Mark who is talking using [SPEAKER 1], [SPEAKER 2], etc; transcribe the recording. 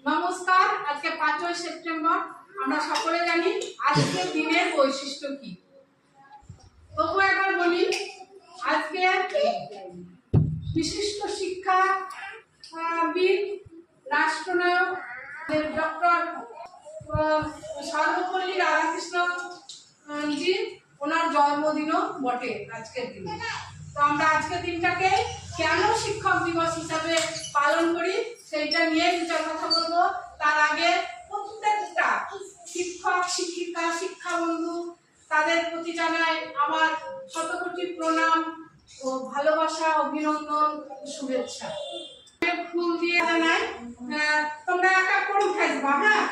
[SPEAKER 1] নমস্কার। আজকে 5ই সেপ্টেম্বর। আমরা সকলে জানি আজকের দিনের বৈশিষ্ট্য কি। তবু একবার বলি, আজকে বিশিষ্ট শিক্ষাবিদ, রাষ্ট্রনায়ক ডক্টর সর্বপল্লী রাধাকৃষ্ণন জি ওনার জন্মদিনও বটে আজকের দিনে। তো আমরা আজকের দিনটাকে কেন শিক্ষক দিবস হিসাবে পালন করি সেইটা নিয়ে বিচার কথা বলবো। তার আগে প্রত্যেকটা শিক্ষক, শিক্ষিকা, শিক্ষা বন্ধু তাদের প্রতি জানাই আমার শতকোটি প্রণাম ও ভালোবাসা, অভিনন্দন, শুভেচ্ছা। ফুল দিয়ে জানাই তোমরা একটা করে খাইবা। হ্যাঁ,